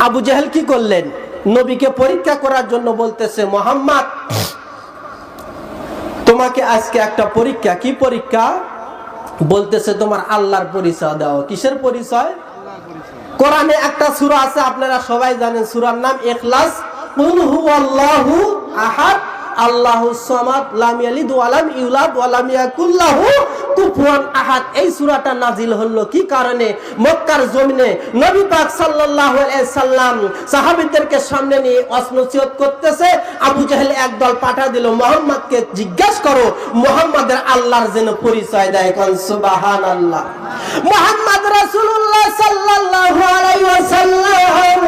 আবু জেহেল কি করলেন? নবীকে পরীক্ষা করার জন্য বলতেছে, মুহাম্মদ তোমাকে আজকে একটা পরীক্ষা। কি পরীক্ষা? বলতেছে তোমার আল্লাহর পরিচয় দাও। কিসের পরিচয়? কোরআনে একটা সূরা আছে, আপনারা সবাই জানেন, সূরার নাম ইখলাস। কুল হুয়াল্লাহু আহাদ আল্লাহুস সামাদ লাম ইয়ালিদ ওয়া লাম ইউলাদ ওয়া লাম ইয়াকুল লাহু কুফুয়ান আহাদ। এই সূরাটা নাজিল হলো কি কারণে? মক্কার জমিনে নবী পাক সাল্লাল্লাহু আলাইহি সাল্লাম সাহাবীদেরকে সামনে নিয়ে নসিহত করতেছে। আবু জেহেল একদল পাঠা দিল, মুহাম্মদকে জিজ্ঞাসা করো মুহাম্মাদের আল্লাহর যেন পরিচয় দেয়। কোন সুবহানাল্লাহ। মুহাম্মদ রাসূলুল্লাহ সাল্লাল্লাহু আলাইহি ওয়াসাল্লাম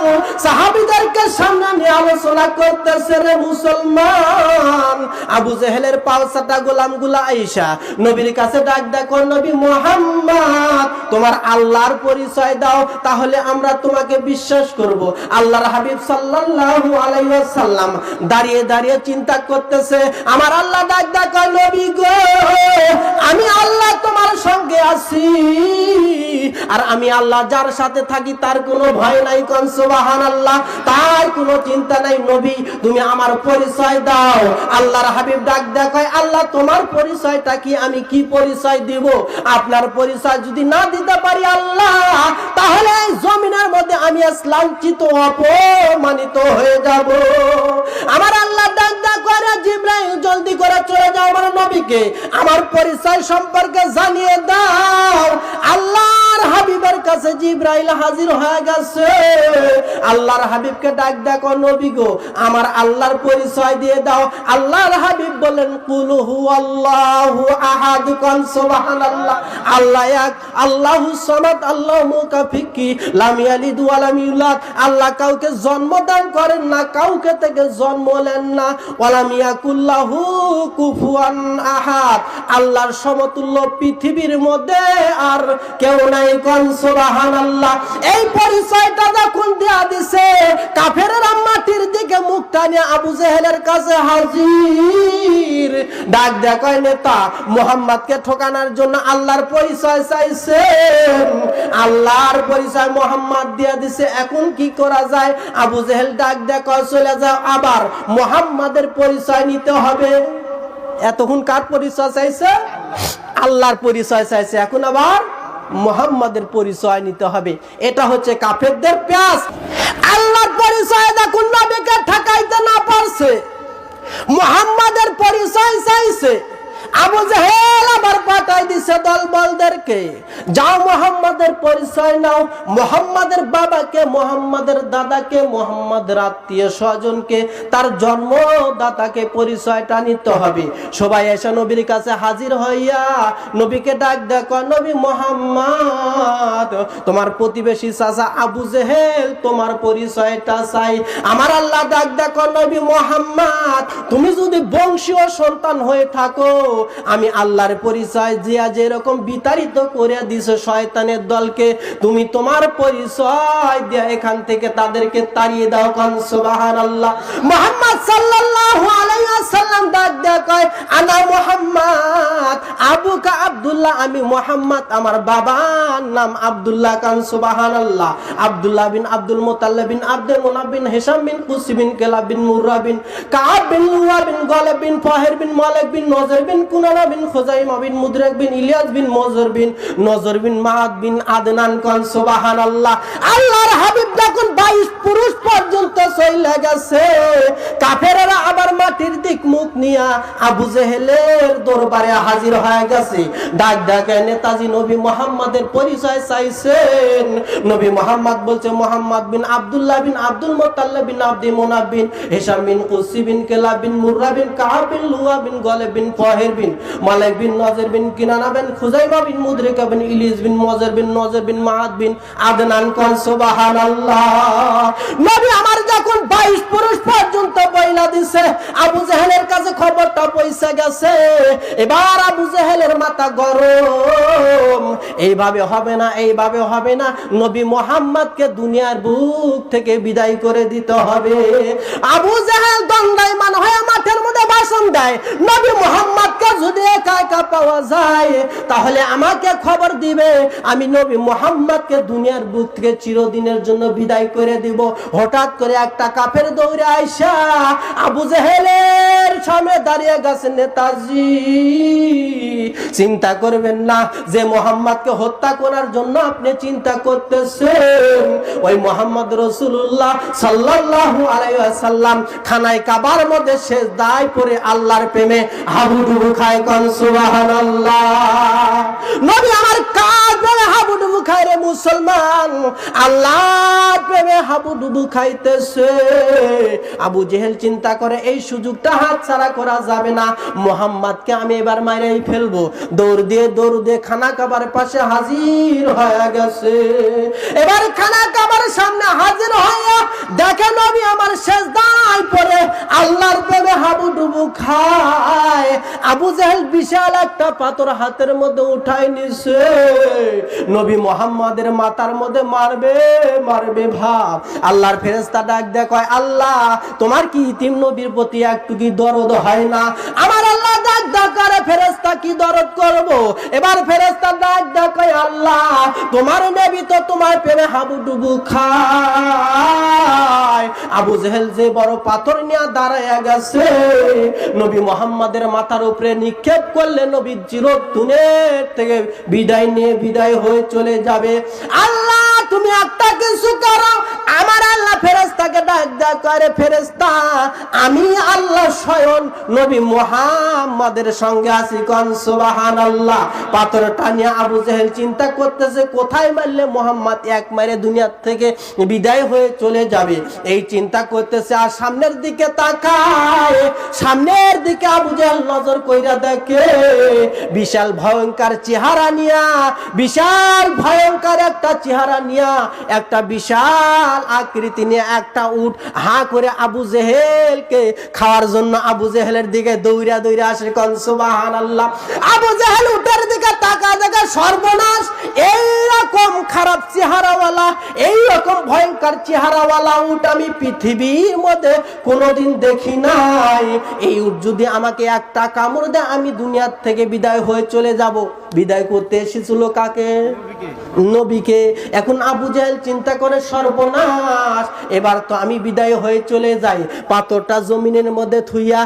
সাহাবীদেরকে সামনে নিয়ে আলোচনা করতেছে, রে মুসলমান, আবু জেহেলের পালসাটা গোলামগুলা আয়েশা নবীর কাছে ডাক দেখো, নবী মুহাম্মদ তোমার আল্লাহর পরিচয় দাও, তাহলে আমরা তোমাকে বিশ্বাস করব। আল্লাহর হাবিব সাল্লাল্লাহু আলাইহি ওয়াসাল্লাম দাঁড়িয়ে দাঁড়িয়ে চিন্তা করতেছে, আমার আল্লাহ ডাক দেখো, নবী গো আমি আল্লাহ তোমার সঙ্গে আছি, আর আমি আল্লাহ যার সাথে থাকি তার কোনো ভয় নাই। কোন সুবহানাল্লাহ। তার কোনো চিন্তা নাই, নবী তুমি আমার পরিচয় দাও। আল্লাহর হাবিব ডাক দেখো, আল্লাহ তোমার পরিচয়টা কি? আমি কি পরিচয় দিব? আপনার পরিচয় যদি না দিতে পারি আল্লাহ, তাহলে এই জমিনের মধ্যে আমি লাঞ্ছিত অপমানিত হয়ে যাব। আমার আল্লাহ ডাক দেখো, রে জিবরাইল জলদি করে চলে যাও, আমার নবীকে আমার পরিচয় সম্পর্কে জানিয়ে দাও। আল্লাহর হাবিবের কাছে জিবরাইল হাজির হয়ে গেছে। আল্লাহর হাবিবকে ডাক দেখো, নবী গো আমার আল্লাহর পরিচয় দিয়ে দাও। আল্লাহর হাবিব বলেন, কুল হুয়াল্লাহু আহাদ। কোন সুবহানাল্লাহ। আল্লাহ এক, আল্লাহুস সামাদ, আল্লাহু মুকাফিকি, লাম ইয়ালিদ ওয়া লাম ইউলাদ। আল্লাহ কাউকে জন্ম দান করেন না, কাউকে থেকে জন্ম নেন না। ওয়া লাম ইয়াকুল লাহু কুফুয়ান আহাদ। আল্লাহর সমতুল্য পৃথিবীর মধ্যে আর কেউ নাই। কোন সুবহানাল্লাহ। এই পরিচয়টা যখন দেয়া দিছে, কাফেররা মাটির দিকে মুখ টানিয়ে আবু জেহেলের কাছে হাজির। ডাক দেখো, নেতা মুহাম্মদকে ঠকানোর জন্য আল্লাহর পরিচয় চাইছেন, আল্লাহর পরিচয় মুহাম্মদ দিয়ে দিছে, এখন কি করা যায়? আবু জেহেল ডাক দেখো, চলে যাও, আবার মুহাম্মাদের পরিচয় নিতে হবে। এতক্ষণ কার পরিচয় চাইছে? আল্লাহর পরিচয় চাইছে, এখন আবার মুহাম্মাদের পরিচয় নিতে হবে। এটা হচ্ছে কাফেরদের পেঁয়াজ। আল্লাহর পরিচয় যখন নবীকে ঠকাইতে না পারছে, মুহাম্মাদের পরিচয় চাইছে, আবু জেহেল আবার পাঠাই দিছে দলবলদেরকে, যাও মুহাম্মাদের পরিচয় নাও। মুহাম্মাদের বাবাকে, মুহাম্মাদের দাদাকে, মুহাম্মাদের আত্মীয় স্বজনকে, তার জন্মদাতাকে পরিচয়টা নিতে হবে। সবাই এসে নবীর কাছে হাজির হইয়া নবীকে ডাক দেখো, নবী মুহাম্মদ তোমার প্রতিবেশী চাচা আবু জেহেল তোমার পরিচয়টা চাই। আমার আল্লাহ ডাক দেখো, নবী মুহাম্মদ তুমি যদি বংশীয় সন্তান হয়ে থাকো, আমি আল্লাহর পরিচয় দিয়া যেরকম বিতাড়িত করে দিছো শয়তানের দলকে, তুমি তোমার পরিচয় দিয়া এখান থেকে তাদেরকে তাড়িয়ে দাও। কোন সুবহানাল্লাহ। মুহাম্মদ সাল্লাল্লাহু আলাইহি ওয়াসাল্লাম ডাক দেয়া কয়, আনা মুহাম্মদ আবুকা আব্দুল্লাহ, আমি মুহাম্মদ, আমার বাবার নাম আব্দুল্লাহ। কোন সুবহানাল্লাহ। আব্দুল্লাহ বিন আব্দুল মুতাল্লিব বিন আব্দুল মুনাফ বিন হিশাম বিন কুসি বিন কিলাব বিন মুররা বিন কাব বিন লুয়া বিন গালিব বিন ফাহির বিন মালিক বিন নজর বিন কুনানা বিন খুজাইমা বিন মুদরিক বিন ইলিয়াস বিন নজর বিন মাদ বিন আদনান। কোন সুবহানাল্লাহ। আল্লাহর হাবিব যখন 22 পুরুষ পর্যন্ত চলে গেছে, কাফেররা আবার মাটির দিক মুখ নিয়া আবু জেহেলের দরবারে হাজির হয়ে গেছে। ডাক ডাকে নেতাজি নবী মুহাম্মাদের পরিচয় চাইছেন। নবী মুহাম্মদ বলছে, মুহাম্মদ বিন আব্দুল্লাহ বিন আব্দুল মুতাল্লিব বিন আব্দি মুনাফ বিন হিশাম বিন কুসি বিন কিলাব বিন মুররা বিন কাব বিন লুয়া বিন গালিব বিন ফাহির বিন মালিক বিন নজর বিন কিনানা বিন খুজাইমা বিন মুদরিক বিন ইলিয়াস বিন নজর বিন মাদ বিন আদনান। কোন সুবহানাল্লাহ। নবী আমার যখন 22 পুরুষ পর্যন্ত বইলা দিছে, আবু জেহেলের কাছে খবরটা পৌঁছে গেছে। এবার আবু জেহেলের মাথা গরম। এইভাবে হবে না, এইভাবে হবে না, নবী মুহাম্মদকে দুনিয়ার বুক থেকে বিদায় করে দিতে হবে। আবু জেহেল দণ্ডায়মান হয়ে মাঠের মধ্যে ভাষণ দেয়, নবী মুহাম্মদকে যদি একা একা পাওয়া যায় তাহলে আমাকে খবর দিবে, আমি নবী মুহাম্মদকে দুনিয়ার বুক থেকে চিরদিনের জন্য বিদায় করে দিব। হঠাৎ করে একটা কাফের দৌড়ে আইসা আবু জেহেলের সামনে দাঁড়িয়ে গেছে, নেতাজি চিন্তা করবেন না, যে মুহাম্মদকে হত্যা করার জন্য আপনি চিন্তা করতেছেন, ওই মুহাম্মদ রাসূলুল্লাহ সাল্লাল্লাহু আলাইহি ওয়াসাল্লাম খানায় কাবার মধ্যে সিজদায় পড়ে আল্লাহর প্রেমে হাবুডুবু খায়। কোন সুবহানাল্লাহ। নবী আমার কাজ ধরে হাবুডুবু খায় রে মুসলমান, আল্লাহর প্রেমে হাবুডুবু খাইতেছে। আবু জেহেল চিন্তা করে এই সুযোগটা হাতছাড়া করা যাবে না, মুহাম্মদকে আমি এবার মাইরাই ফেলবো। দৌড় দিয়ে খানা কাবার পাশে হাজির হয়ে গেছে। এবার খানা কাবার সামনে হাজির হয়ে দেখে নবী আমার সিজদায় পড়ে আল্লাহর প্রেমে হাবুডুবু খায়। আবু জেহেল বিশাল একটা পাথর হাতের মধ্যে উঠায় নিছে, নবী মুহাম্মদের মাথার মধ্যে মারবে ভাব। আল্লাহর ফেরেশতা ডাক দেয়, কয় আল্লাহ তোমার কি ইতিম নবীর প্রতি একটু কি দরদ হয় না? আমার আল্লাহ ডাক করে, ফেরেশতা কি দরদ করব? এবার ফেরেশতা ডাক কয় আল্লাহ তোমার নবী তো তোমার প্রেমে হাবুডুবু খায়। আবু জেহেল যে বড় পাথর নিয়ে দাঁড়ায় গেছে, নবী মুহাম্মদের মাথার উপরে নিক্ষেপ করলে নবী চিরদিনের থেকে বিদায় নিয়ে বিদায় হয়ে চলে যাবে। আল্লাহ তুমি একটা কিছু করো। আমার আল্লাহ ফেরেশতাকে ডাক করে, ফেরেশতা আমি আল্লাহ স্বয়ং নবী মুহাম্মদের সঙ্গে আছি। কোন সুবহানাল্লাহ। পাথরটা নিয়ে আবু জেহেল চিন্তা করতেছে কোথায় মারলে মুহাম্মদ এক মারে দুনিয়া থেকে বিদায় হয়ে চলে যাবে, এই চিন্তা করতেছে। আর সামনের দিকে তাকায়, সামনের দিকে আবু জেহেল নজর কইরা দেখে বিশাল ভয়ঙ্কর চেহারা নিয়া, বিশাল ভয়ঙ্কর একটা চেহারা নিয়া, একটা বিশাল আকৃতি নিয়ে একটা উট হা করে আবু জেহেলকে খাওয়ার জন্য আবু জেহেলের দিকে দৌড়া আসে। কোন সুবহানাল্লাহ। আবু জেহেল উটের দিকে তাকা দেখে সর্বনাশ, এইরকম খারাপ চেহারাওয়ালা, এইরকম ভয়ঙ্কর চেহারাওয়ালা উট আমি পৃথিবীর মধ্যে কোনোদিন দেখি নাই। এই উট যদি আমাকে একটা কামড় দেয় আমি দুনিয়ার থেকে বিদায় হয়ে চলে যাব। বিদায় করতে এসেছিল কাকে? নবীকে। এখন আবু জেহেল চিন্তা করে সর্বনাশ, এবার তো আমি বিদায় হয়ে চলে যাই। পাথরটা জমিনের মধ্যে থুইয়া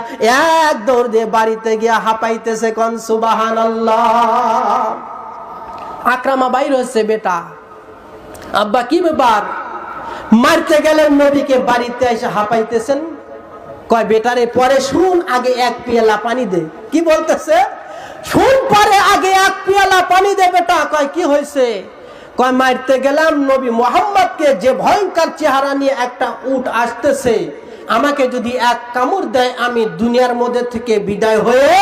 এক দৌড় দিয়ে বাড়িতে গিয়া হাঁপাইতেছে। কোন সুবহানাল্লাহ। আকরামা বাইর হচ্ছে, বেটা আব্বা কি ব্যাপার? মারতে গেলেন নবীকে, বাড়িতে এসে হাঁপাইতেছেন। কয় বেটারে পরে শুন, আগে এক পেয়ালা পানি দে। কি বলতেছে? শুন পরে আগে এক পেয়ালা পানি দে বেটা। কয় কি হয়েছে? কয় মারতে গেলাম নবী মুহাম্মদকে, যে ভয়ঙ্কর চেহারা নিয়ে একটা উট আসতেছে, আমাকে যদি এক কামড় দেয় আমি দুনিয়ার মধ্যে থেকে বিদায় হয়ে